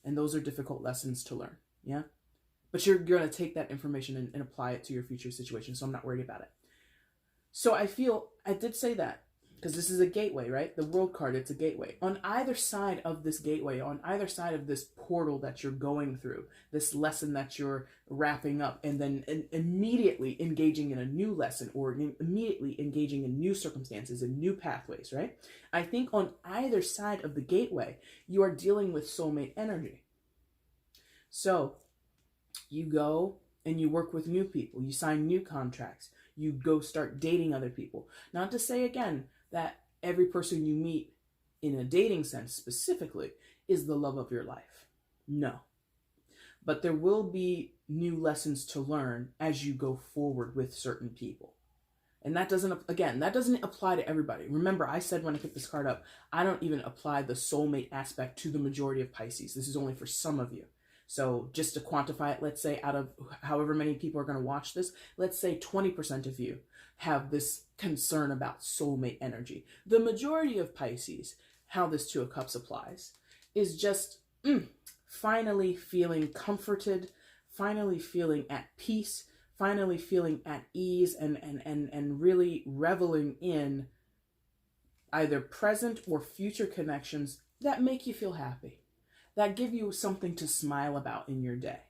S1: And those are difficult lessons to learn, yeah? But you're going to take that information and apply it to your future situation, so I'm not worried about it. So I did say that, because this is a gateway, right? The World card, it's a gateway. On either side of this gateway, on either side of this portal that you're going through, this lesson that you're wrapping up, and then immediately engaging in a new lesson, or immediately engaging in new circumstances and new pathways, right? I think on either side of the gateway, you are dealing with soulmate energy. So you go and you work with new people, you sign new contracts, you go start dating other people. Not to say again that every person you meet in a dating sense specifically is the love of your life. No. But there will be new lessons to learn as you go forward with certain people. And that doesn't apply to everybody. Remember, I said when I picked this card up, I don't even apply the soulmate aspect to the majority of Pisces. This is only for some of you. So just to quantify it, let's say out of however many people are going to watch this, let's say 20% of you have this concern about soulmate energy. The majority of Pisces, how this Two of Cups applies, is just finally feeling comforted, finally feeling at peace, finally feeling at ease, and really reveling in either present or future connections that make you feel happy, that give you something to smile about in your day.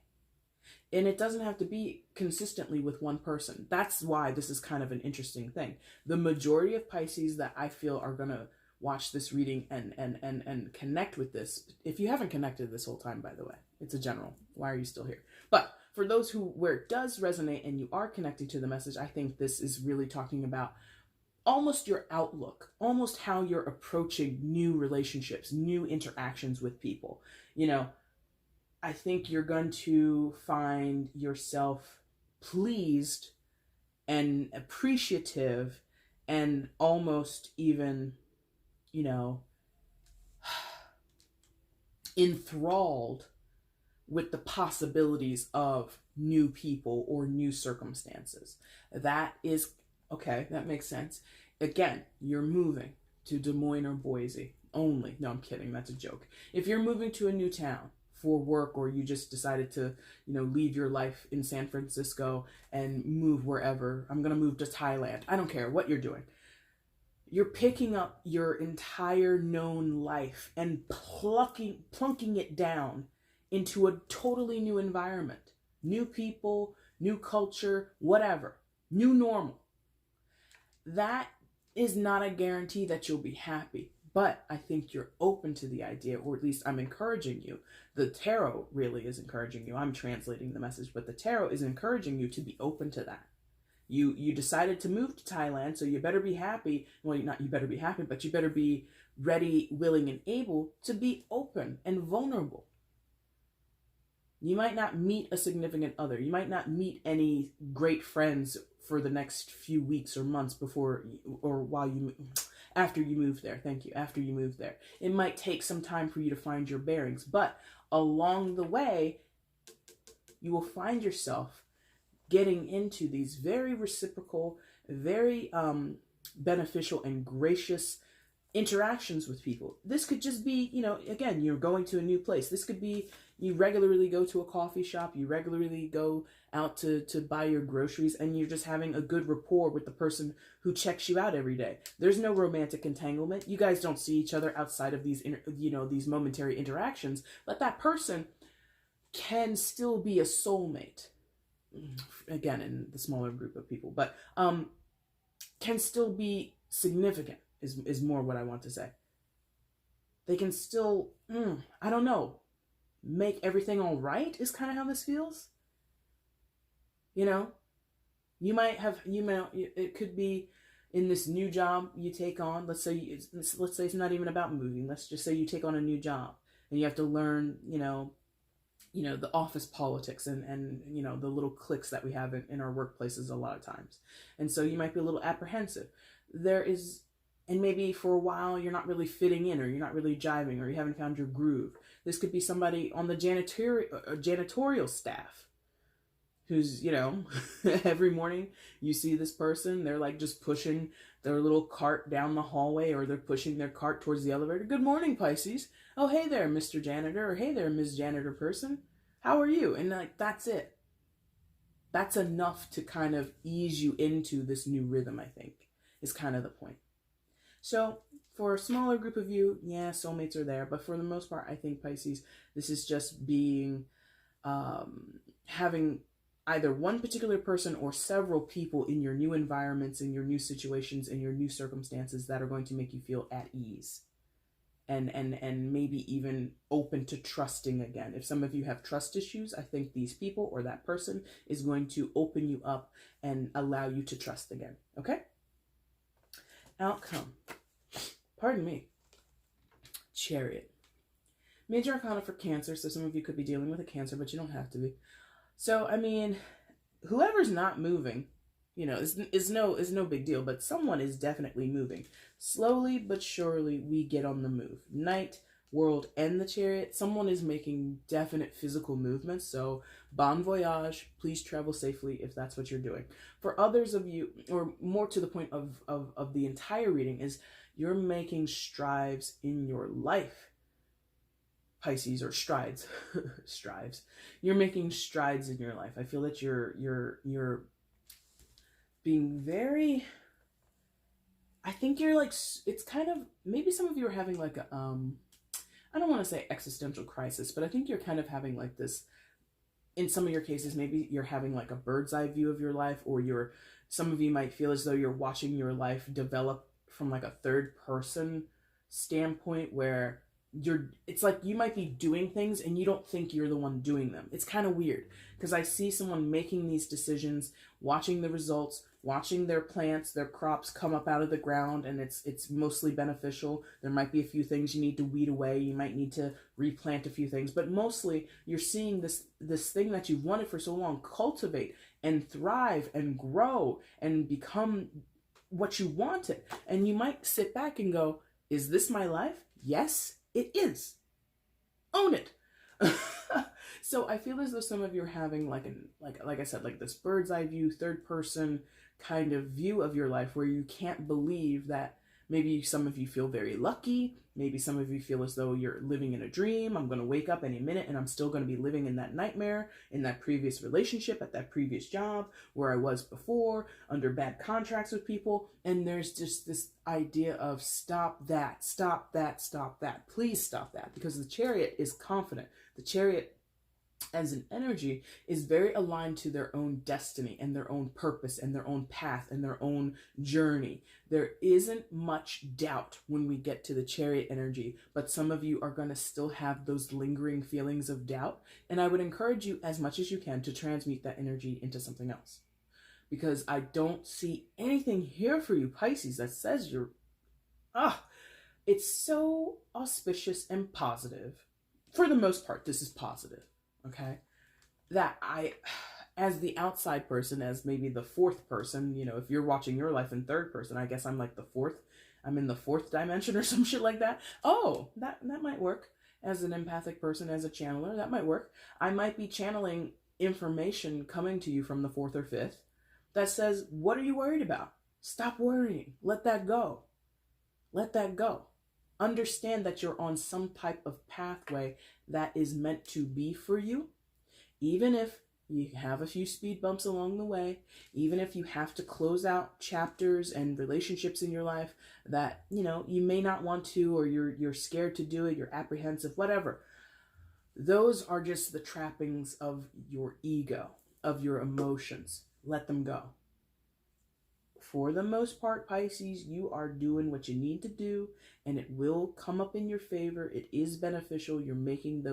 S1: And it doesn't have to be consistently with one person. That's why this is kind of an interesting thing. The majority of Pisces that I feel are going to watch this reading and connect with this. If you haven't connected this whole time, by the way, it's a general. Why are you still here? But for those where it does resonate and you are connecting to the message, I think this is really talking about almost your outlook, almost how you're approaching new relationships, new interactions with people. You know, I think you're going to find yourself pleased and appreciative and almost even, you know, enthralled with the possibilities of new people or new circumstances. That is, okay, that makes sense. Again, you're moving to Des Moines or Boise only. No, I'm kidding. That's a joke. If you're moving to a new town for work, or you just decided to, you know, leave your life in San Francisco and move wherever, I'm going to move to Thailand. I don't care what you're doing. You're picking up your entire known life and plunking it down into a totally new environment, new people, new culture, whatever, new normal. That is not a guarantee that you'll be happy, but I think you're open to the idea, or at least I'm encouraging you. The tarot really is encouraging you. I'm translating the message, but the tarot is encouraging you to be open to that. You decided to move to Thailand, so you better be happy. Well, not you better be happy, but you better be ready, willing, and able to be open and vulnerable. You might not meet a significant other. You might not meet any great friends for the next few weeks or months before, or while you, after you move there. Thank you. After you move there. It might take some time for you to find your bearings, but along the way, you will find yourself getting into these very reciprocal, very beneficial and gracious interactions with people. This could just be, you know, again, you're going to a new place. This could be you regularly go to a coffee shop, you regularly go out to buy your groceries, and you're just having a good rapport with the person who checks you out every day. There's no romantic entanglement. You guys don't see each other outside of these, these momentary interactions, but that person can still be a soulmate. Again, in the smaller group of people, but can still be significant is more what I want to say. They can still, I don't know, make everything all right is kind of how this feels. You know, you might have, it could be in this new job you take on. Let's say it's not even about moving. Let's just say you take on a new job and you have to learn, the office politics and the little cliques that we have in our workplaces a lot of times. And so you might be a little apprehensive. And maybe for a while you're not really fitting in, or you're not really jiving, or you haven't found your groove. This could be somebody on the janitorial staff who's, every morning you see this person, they're like just pushing their little cart down the hallway, or they're pushing their cart towards the elevator. Good morning, Pisces. Oh, hey there, Mr. Janitor, or hey there, Ms. Janitor person. How are you? And that's it. That's enough to kind of ease you into this new rhythm, I think, is kind of the point. So for a smaller group of you, yeah, soulmates are there. But for the most part, I think, Pisces, this is just being, having either one particular person or several people in your new environments, in your new situations, in your new circumstances that are going to make you feel at ease. And maybe even open to trusting again. If some of you have trust issues, I think these people or that person is going to open you up and allow you to trust again. Okay? Outcome. Pardon me. Chariot. Major arcana for Cancer, so some of you could be dealing with a Cancer, but you don't have to be. So, I mean, whoever's not moving, is no big deal, but someone is definitely moving. Slowly but surely, we get on the move. Knight, World, and the Chariot. Someone is making definite physical movements, so bon voyage. Please travel safely if that's what you're doing. For others of you, or more to the point of the entire reading, is you're making strides in your life. Pisces, or strides. Strives. You're making strides in your life. I feel that you're being very, I think you're like, it's kind of, maybe some of you are having like a, I don't want to say existential crisis, but I think you're kind of having like this in some of your cases, maybe you're having like a bird's eye view of your life, or some of you might feel as though you're watching your life develop from like a third person standpoint, where it's like you might be doing things and you don't think you're the one doing them. It's kind of weird because I see someone making these decisions, watching the results, watching their plants, their crops come up out of the ground, and it's mostly beneficial. There might be a few things you need to weed away. You might need to replant a few things, but mostly you're seeing this thing that you've wanted for so long cultivate and thrive and grow and become what you wanted. And you might sit back and go, is this my life? Yes, it is. Own it. So I feel as though some of you are having like I said, like this bird's eye view, third person kind of view of your life, where you can't believe that maybe some of you feel very lucky. Maybe some of you feel as though you're living in a dream. I'm going to wake up any minute and I'm still going to be living in that nightmare, in that previous relationship, at that previous job where I was before, under bad contracts with people. And there's just this idea of stop that, stop that, stop that. Please stop that, because the Chariot is confident. The Chariot as an energy is very aligned to their own destiny and their own purpose and their own path and their own journey. There isn't much doubt when we get to the Chariot energy, but some of you are going to still have those lingering feelings of doubt. And I would encourage you as much as you can to transmute that energy into something else, because I don't see anything here for you, Pisces, that says you're, it's so auspicious and positive. For the most part, this is positive. Okay, that as the outside person, as maybe the fourth person, if you're watching your life in third person, I guess I'm like the fourth, I'm in the fourth dimension or some shit like that. Oh, that might work. As an empathic person, as a channeler, that might work. I might be channeling information coming to you from the fourth or fifth that says, what are you worried about? Stop worrying. Let that go. Let that go. Understand that you're on some type of pathway that is meant to be for you, even if you have a few speed bumps along the way, even if you have to close out chapters and relationships in your life that, you may not want to, or you're scared to do it, you're apprehensive, whatever. Those are just the trappings of your ego, of your emotions. Let them go. For the most part, Pisces, you are doing what you need to do, and it will come up in your favor. It is beneficial. You're making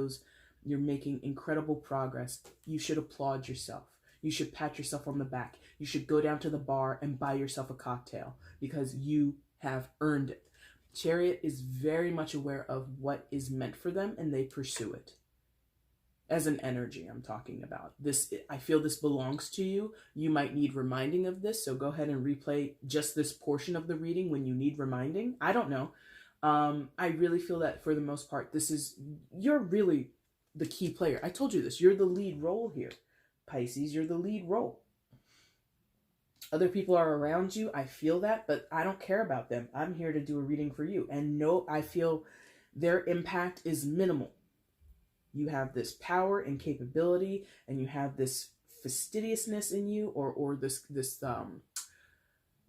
S1: incredible progress. You should applaud yourself. You should pat yourself on the back. You should go down to the bar and buy yourself a cocktail, because you have earned it. Chariot is very much aware of what is meant for them, and they pursue it. As an energy, I'm talking about this. I feel this belongs to you. You might need reminding of this, so go ahead and replay just this portion of the reading when you need reminding. I don't know. I really feel that for the most part, you're really the key player. I told you this. You're the lead role here, Pisces. You're the lead role. Other people are around you. I feel that, but I don't care about them. I'm here to do a reading for you. And no, I feel their impact is minimal. You have this power and capability, and you have this fastidiousness in you, or this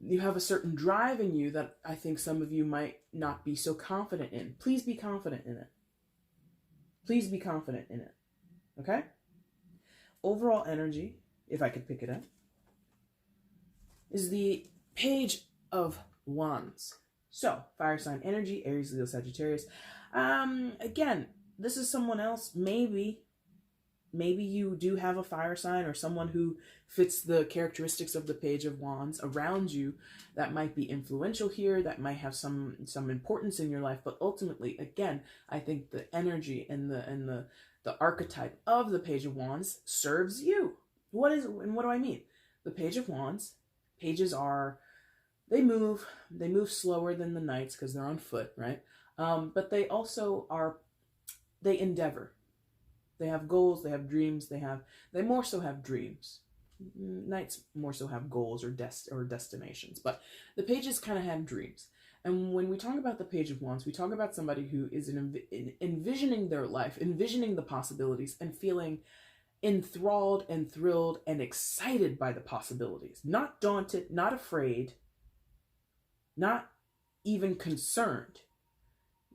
S1: you have a certain drive in you that I think some of you might not be so confident in. Please be confident in it. Please be confident in it. Okay? Overall energy, if I could pick it up, is the Page of Wands. So, fire sign energy, Aries, Leo, Sagittarius. Again, this is someone else. Maybe you do have a fire sign, or someone who fits the characteristics of the Page of Wands around you that might be influential here, that might have some importance in your life. But ultimately, again, I think the energy and the archetype of the Page of Wands serves you. What do I mean? The Page of Wands, pages they move slower than the knights because they're on foot, right? But they also they endeavor. They have goals, they have dreams, they more so have dreams. Knights more so have goals or destinations, but the pages kind of have dreams. And when we talk about the Page of Wands, we talk about somebody who is envisioning their life, envisioning the possibilities, and feeling enthralled and thrilled and excited by the possibilities. Not daunted, not afraid, not even concerned.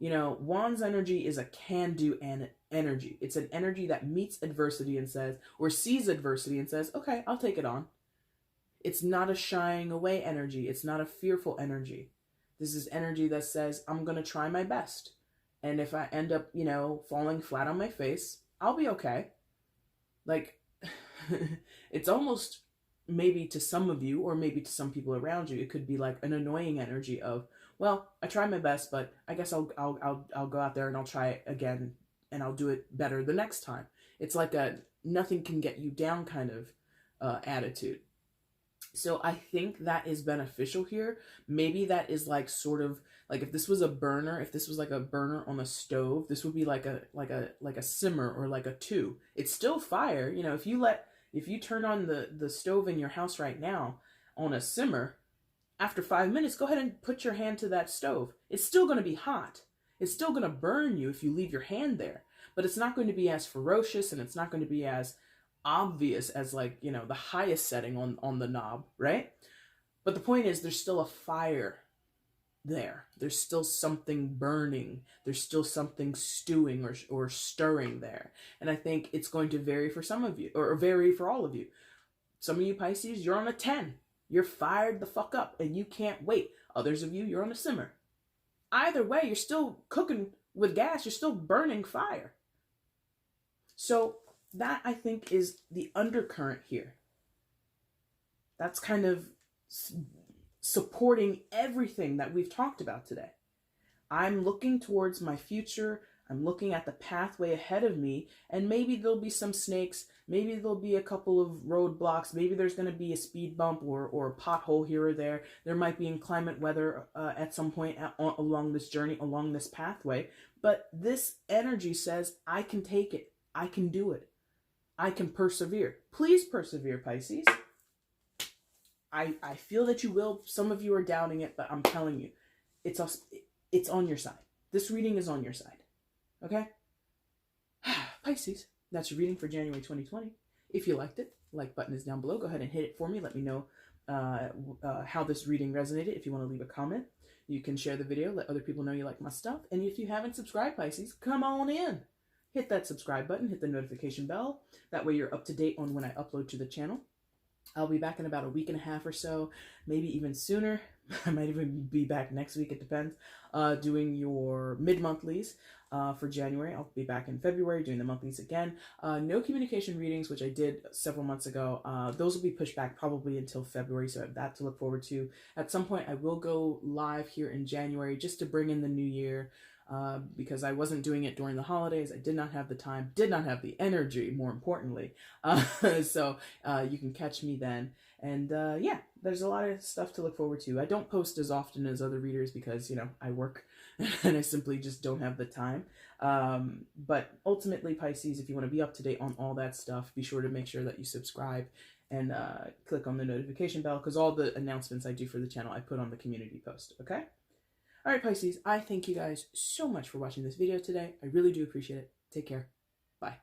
S1: You know, Wands energy is a can-do energy. It's an energy that meets adversity and says, or sees adversity and says, okay, I'll take it on. It's not a shying away energy. It's not a fearful energy. This is energy that says, I'm going to try my best. And if I end up, you know, falling flat on my face, I'll be okay. Like, it's almost maybe to some of you, or maybe to some people around you, it could be like an annoying energy of, well, I tried my best, but I guess I'll go out there and I'll try it again, and I'll do it better the next time. It's like a nothing can get you down kind of attitude. So I think that is beneficial here. Maybe that is like sort of like if this was a burner, if this was like a burner on a stove, this would be like a simmer or like a 2. It's still fire. You know, if you turn on the stove in your house right now on a simmer, after 5 minutes, go ahead and put your hand to that stove. It's still going to be hot. It's still going to burn you if you leave your hand there, but it's not going to be as ferocious, and it's not going to be as obvious as, like, you know, the highest setting on the knob, right? But the point is, there's still a fire there. There's still something burning. There's still something stewing or stirring there. And I think it's going to vary for some of you, or vary for all of you. Some of you Pisces, you're on a 10. You're fired the fuck up and you can't wait. Others of you, you're on a simmer. Either way, you're still cooking with gas. You're still burning fire. So that, I think, is the undercurrent here. That's kind of supporting everything that we've talked about today. I'm looking towards my future. I'm looking at the pathway ahead of me, and maybe there'll be some snakes. Maybe there'll be a couple of roadblocks. Maybe there's going to be a speed bump or a pothole here or there. There might be inclement weather at some point along this journey, along this pathway. But this energy says, I can take it. I can do it. I can persevere. Please persevere, Pisces. I feel that you will. Some of you are doubting it, but I'm telling you, it's on your side. This reading is on your side. Okay? Pisces, that's your reading for January 2020. If you liked it, like button is down below. Go ahead and hit it for me. Let me know how this reading resonated. If you want to leave a comment, you can share the video. Let other people know you like my stuff. And if you haven't subscribed, Pisces, come on in. Hit that subscribe button. Hit the notification bell. That way you're up to date on when I upload to the channel. I'll be back in about a week and a half or so, maybe even sooner. I might even be back next week, it depends, doing your mid-monthlies for January. I'll be back in February doing the monthlies again. No communication readings, which I did several months ago. Those will be pushed back probably until February, so I have that to look forward to. At some point, I will go live here in January just to bring in the new year. Because I wasn't doing it during the holidays. I did not have the time, did not have the energy, more importantly. So you can catch me then. And yeah, there's a lot of stuff to look forward to. I don't post as often as other readers because, you know, I work and I simply just don't have the time. But ultimately, Pisces, if you want to be up to date on all that stuff, be sure to make sure that you subscribe and click on the notification bell, because all the announcements I do for the channel, I put on the community post, okay? All right, Pisces, I thank you guys so much for watching this video today. I really do appreciate it. Take care. Bye.